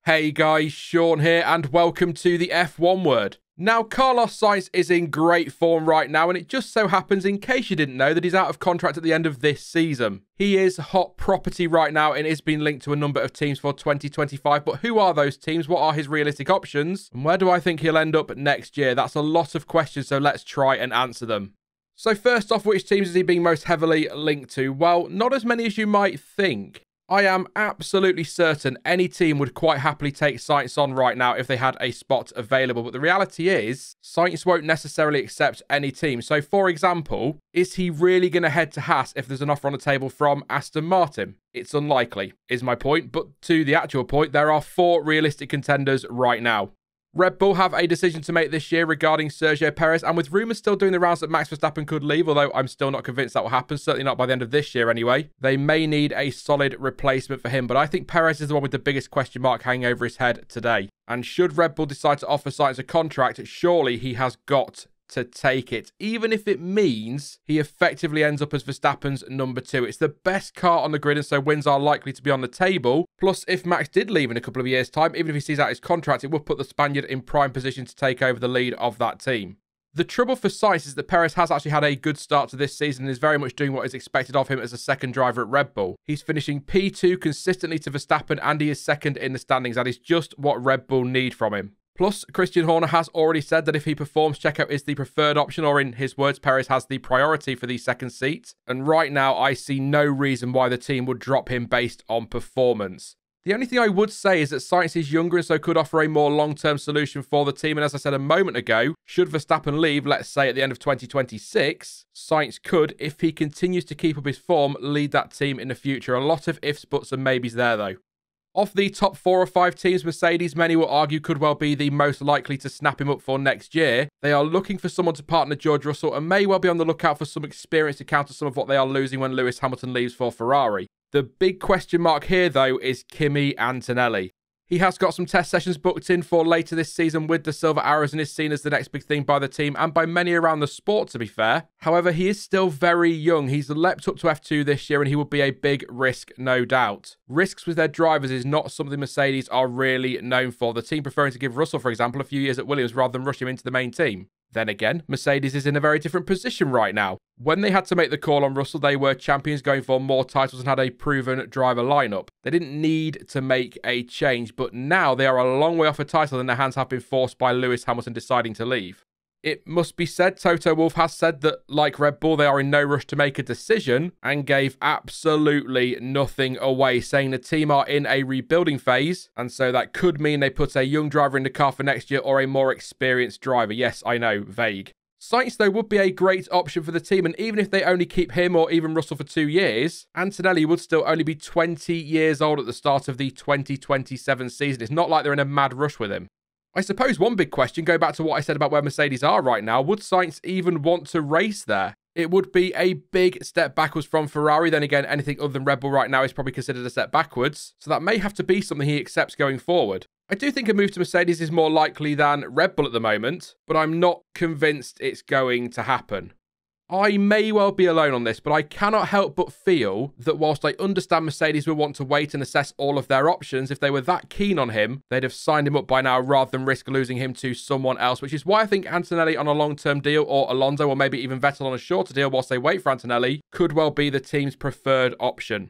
Hey guys, Sean here and welcome to the F1 Word. Now, Carlos Sainz is in great form right now, and it just so happens, in case you didn't know, that he's out of contract at the end of this season. He is hot property right now and is being linked to a number of teams for 2025, but who are those teams? What are his realistic options? And where do I think he'll end up next year? That's a lot of questions, so let's try and answer them. So first off, which teams is he being most heavily linked to? Well, not as many as you might think. I am absolutely certain any team would quite happily take Sainz on right now if they had a spot available. But the reality is, Sainz won't necessarily accept any team. So, for example, is he really going to head to Haas if there's an offer on the table from Aston Martin? It's unlikely, is my point. But to the actual point, there are 4 realistic contenders right now. Red Bull have a decision to make this year regarding Sergio Perez, and with rumours still doing the rounds that Max Verstappen could leave, although I'm still not convinced that will happen, certainly not by the end of this year anyway, they may need a solid replacement for him, but I think Perez is the one with the biggest question mark hanging over his head today. And should Red Bull decide to offer Sainz a contract, surely he has got to take it, even if it means he effectively ends up as Verstappen's number 2. It's the best car on the grid, and so wins are likely to be on the table. Plus, if Max did leave in a couple of years' time, even if he sees out his contract, it would put the Spaniard in prime position to take over the lead of that team. The trouble for Sainz is that Perez has actually had a good start to this season and is very much doing what is expected of him as a second driver at Red Bull. He's finishing P2 consistently to Verstappen, and he is second in the standings. That is just what Red Bull need from him. Plus, Christian Horner has already said that if he performs, checkout is the preferred option, or in his words, Perez has the priority for the second seat. And right now, I see no reason why the team would drop him based on performance. The only thing I would say is that Sainz is younger and so could offer a more long-term solution for the team. And as I said a moment ago, should Verstappen leave, let's say at the end of 2026, Sainz could, if he continues to keep up his form, lead that team in the future. A lot of ifs, buts and maybes there though. Of the top 4 or 5 teams, Mercedes, many will argue, could well be the most likely to snap him up for next year. They are looking for someone to partner George Russell and may well be on the lookout for some experience to counter some of what they are losing when Lewis Hamilton leaves for Ferrari. The big question mark here, though, is Kimi Antonelli. He has got some test sessions booked in for later this season with the Silver Arrows and is seen as the next big thing by the team and by many around the sport, to be fair. However, he is still very young. He's leapt up to F2 this year and he would be a big risk, no doubt. Risks with their drivers is not something Mercedes are really known for, the team preferring to give Russell, for example, a few years at Williams rather than rush him into the main team. Then again, Mercedes is in a very different position right now. When they had to make the call on Russell, they were champions going for more titles and had a proven driver lineup. They didn't need to make a change, but now they are a long way off a title and their hands have been forced by Lewis Hamilton deciding to leave. It must be said, Toto Wolff has said that, like Red Bull, they are in no rush to make a decision and gave absolutely nothing away, saying the team are in a rebuilding phase, and so that could mean they put a young driver in the car for next year or a more experienced driver. Yes, I know, vague. Sainz, though, would be a great option for the team, and even if they only keep him or even Russell for 2 years, Antonelli would still only be 20 years old at the start of the 2027 season. It's not like they're in a mad rush with him. I suppose one big question, go back to what I said about where Mercedes are right now, would Sainz even want to race there? It would be a big step backwards from Ferrari. Then again, anything other than Red Bull right now is probably considered a step backwards. So that may have to be something he accepts going forward. I do think a move to Mercedes is more likely than Red Bull at the moment, but I'm not convinced it's going to happen. I may well be alone on this, but I cannot help but feel that whilst I understand Mercedes will want to wait and assess all of their options, if they were that keen on him, they'd have signed him up by now rather than risk losing him to someone else, which is why I think Antonelli on a long-term deal, or Alonso, or maybe even Vettel on a shorter deal whilst they wait for Antonelli, could well be the team's preferred option.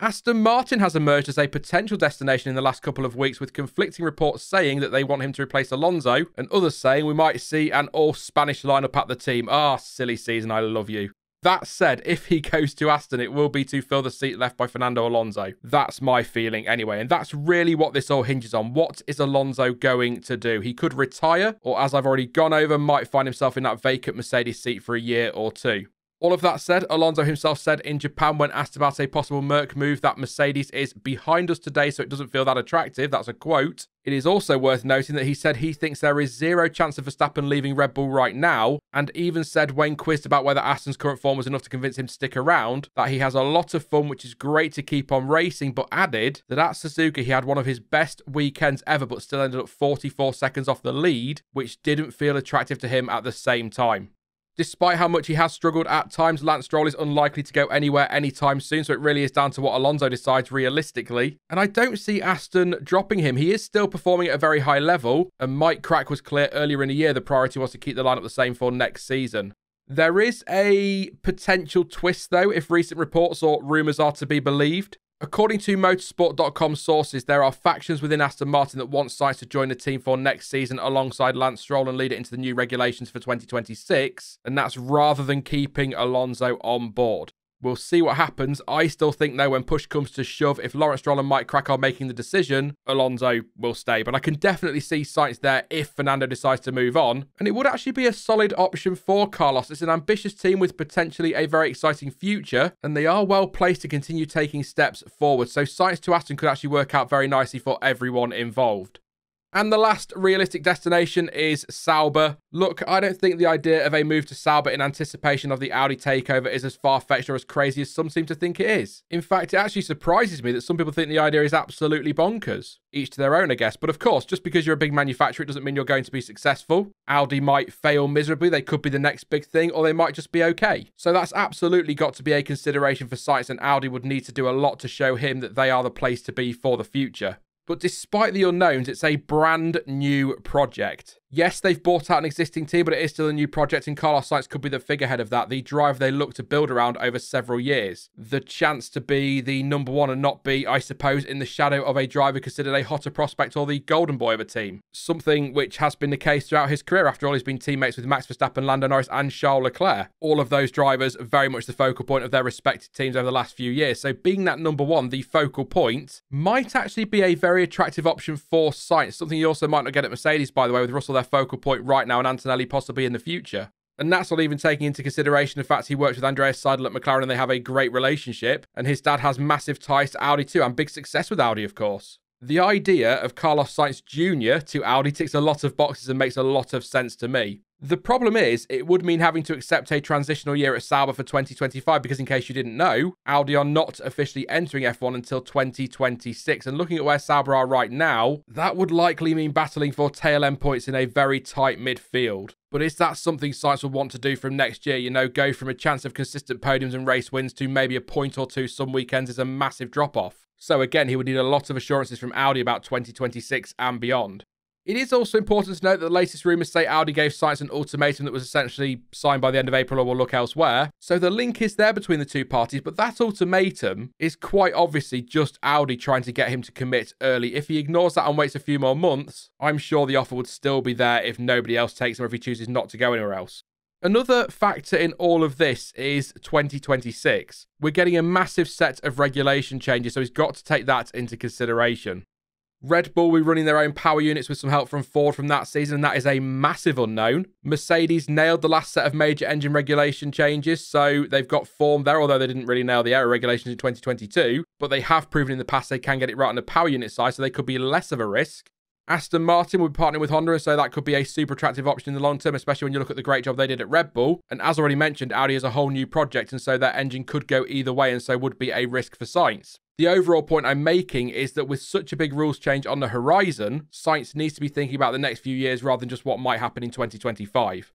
Aston Martin has emerged as a potential destination in the last couple of weeks, with conflicting reports saying that they want him to replace Alonso and others saying we might see an all-Spanish lineup at the team. Ah, silly season, I love you. That said, if he goes to Aston, it will be to fill the seat left by Fernando Alonso. That's my feeling anyway, and that's really what this all hinges on. What is Alonso going to do? He could retire, or as I've already gone over, might find himself in that vacant Mercedes seat for a year or 2. All of that said, Alonso himself said in Japan when asked about a possible Merc move that Mercedes is behind us today, so it doesn't feel that attractive. That's a quote. It is also worth noting that he said he thinks there is zero chance of Verstappen leaving Red Bull right now, and even said when quizzed about whether Aston's current form was enough to convince him to stick around, that he has a lot of fun, which is great to keep on racing, but added that at Suzuka he had one of his best weekends ever, but still ended up 44 seconds off the lead, which didn't feel attractive to him at the same time. Despite how much he has struggled at times, Lance Stroll is unlikely to go anywhere anytime soon, so it really is down to what Alonso decides realistically. And I don't see Aston dropping him. He is still performing at a very high level, and Mike Crack was clear earlier in the year the priority was to keep the lineup the same for next season. There is a potential twist, though, if recent reports or rumours are to be believed. According to motorsport.com sources, there are factions within Aston Martin that want Sainz to join the team for next season alongside Lance Stroll and lead it into the new regulations for 2026, and that's rather than keeping Alonso on board. We'll see what happens. I still think, though, when push comes to shove, if Lawrence Stroll and Mike Crack are making the decision, Alonso will stay. But I can definitely see Sainz there if Fernando decides to move on. And it would actually be a solid option for Carlos. It's an ambitious team with potentially a very exciting future, and they are well placed to continue taking steps forward. So Sainz to Aston could actually work out very nicely for everyone involved. And the last realistic destination is Sauber. Look, I don't think the idea of a move to Sauber in anticipation of the Audi takeover is as far-fetched or as crazy as some seem to think it is. In fact, it actually surprises me that some people think the idea is absolutely bonkers. Each to their own, I guess. But of course, just because you're a big manufacturer, it doesn't mean you're going to be successful. Audi might fail miserably, they could be the next big thing, or they might just be okay. So that's absolutely got to be a consideration for Sainz, and Audi would need to do a lot to show him that they are the place to be for the future. But despite the unknowns, it's a brand new project. Yes, they've bought out an existing team, but it is still a new project, and Carlos Sainz could be the figurehead of that, the driver they look to build around over several years. The chance to be the number one and not be, I suppose, in the shadow of a driver considered a hotter prospect or the golden boy of a team. Something which has been the case throughout his career. After all, he's been teammates with Max Verstappen, Lando Norris and Charles Leclerc. All of those drivers very much the focal point of their respective teams over the last few years. So being that number one, the focal point, might actually be a very attractive option for Sainz. Something you also might not get at Mercedes, by the way, with Russell their focal point right now and Antonelli possibly in the future. And that's not even taking into consideration the fact he works with Andreas Seidel at McLaren and they have a great relationship, and his dad has massive ties to Audi too, and big success with Audi, of course. The idea of Carlos Sainz Jr. to Audi ticks a lot of boxes and makes a lot of sense to me. The problem is, it would mean having to accept a transitional year at Sauber for 2025 because, in case you didn't know, Audi are not officially entering F1 until 2026. And looking at where Sauber are right now, that would likely mean battling for tail end points in a very tight midfield. But is that something Sainz will want to do from next year? You know, go from a chance of consistent podiums and race wins to maybe a point or two some weekends is a massive drop-off. So again, he would need a lot of assurances from Audi about 2026 and beyond. It is also important to note that the latest rumours say Audi gave Sainz an ultimatum that was essentially signed by the end of April or will look elsewhere. So the link is there between the two parties, but that ultimatum is quite obviously just Audi trying to get him to commit early. If he ignores that and waits a few more months, I'm sure the offer would still be there if nobody else takes him or if he chooses not to go anywhere else. Another factor in all of this is 2026. We're getting a massive set of regulation changes, so he's got to take that into consideration. Red Bull will be running their own power units with some help from Ford from that season, and that is a massive unknown. Mercedes nailed the last set of major engine regulation changes, so they've got form there, although they didn't really nail the aero regulations in 2022, but they have proven in the past they can get it right on the power unit side, so they could be less of a risk. Aston Martin will be partnering with Honda, so that could be a super attractive option in the long term, especially when you look at the great job they did at Red Bull. And as already mentioned, Audi is a whole new project, and so their engine could go either way, and so would be a risk for Sainz. The overall point I'm making is that with such a big rules change on the horizon, Sainz needs to be thinking about the next few years rather than just what might happen in 2025.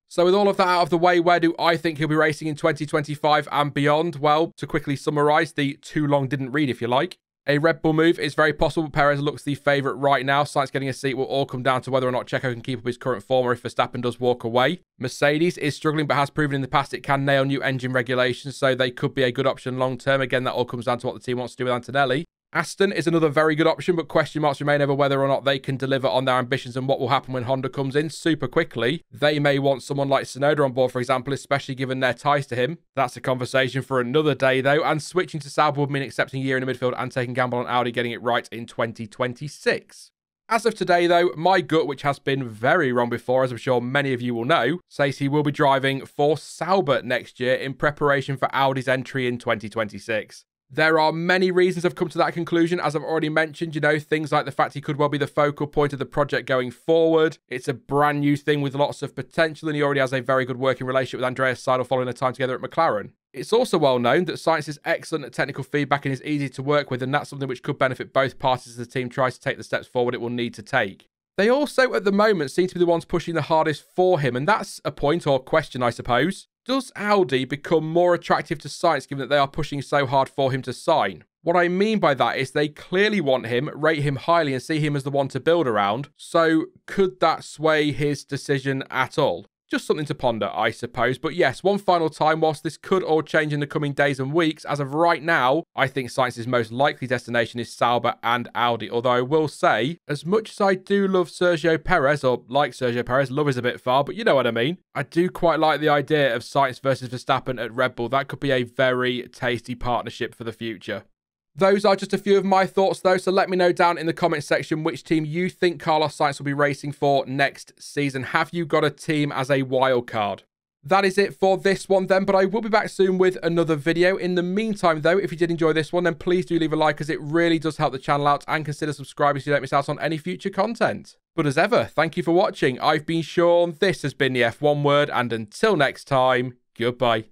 So with all of that out of the way, where do I think he'll be racing in 2025 and beyond? Well, to quickly summarise, the too long didn't read if you like. A Red Bull move is very possible. Perez looks the favourite right now. Sainz getting a seat will all come down to whether or not Checo can keep up his current form or if Verstappen does walk away. Mercedes is struggling but has proven in the past it can nail new engine regulations, so they could be a good option long term. Again, that all comes down to what the team wants to do with Antonelli. Aston is another very good option, but question marks remain over whether or not they can deliver on their ambitions and what will happen when Honda comes in super quickly. They may want someone like Tsunoda on board, for example, especially given their ties to him. That's a conversation for another day, though, and switching to Sauber would mean accepting a year in the midfield and taking gamble on Audi getting it right in 2026. As of today, though, my gut, which has been very wrong before, as I'm sure many of you will know, says he will be driving for Sauber next year in preparation for Audi's entry in 2026. There are many reasons I've come to that conclusion, as I've already mentioned, you know, things like the fact he could well be the focal point of the project going forward. It's a brand new thing with lots of potential, and he already has a very good working relationship with Andreas Seidel following their time together at McLaren. It's also well known that Sainz is excellent at technical feedback and is easy to work with, and that's something which could benefit both parties as the team tries to take the steps forward it will need to take. They also, at the moment, seem to be the ones pushing the hardest for him, and that's a point or question, I suppose. Does Audi become more attractive to Sainz given that they are pushing so hard for him to sign? What I mean by that is they clearly want him, rate him highly, and see him as the one to build around. So could that sway his decision at all? Just something to ponder, I suppose. But yes, one final time, whilst this could all change in the coming days and weeks, as of right now, I think Sainz's most likely destination is Sauber and Audi. Although I will say, as much as I do love Sergio Perez, or like Sergio Perez, love is a bit far, but you know what I mean. I do quite like the idea of Sainz versus Verstappen at Red Bull. That could be a very tasty partnership for the future. Those are just a few of my thoughts though, so let me know down in the comment section which team you think Carlos Sainz will be racing for next season. Have you got a team as a wild card? That is it for this one then, but I will be back soon with another video. In the meantime though, if you did enjoy this one, then please do leave a like as it really does help the channel out, and consider subscribing so you don't miss out on any future content. But as ever, thank you for watching. I've been Sean, this has been the F1 Word, and until next time, goodbye.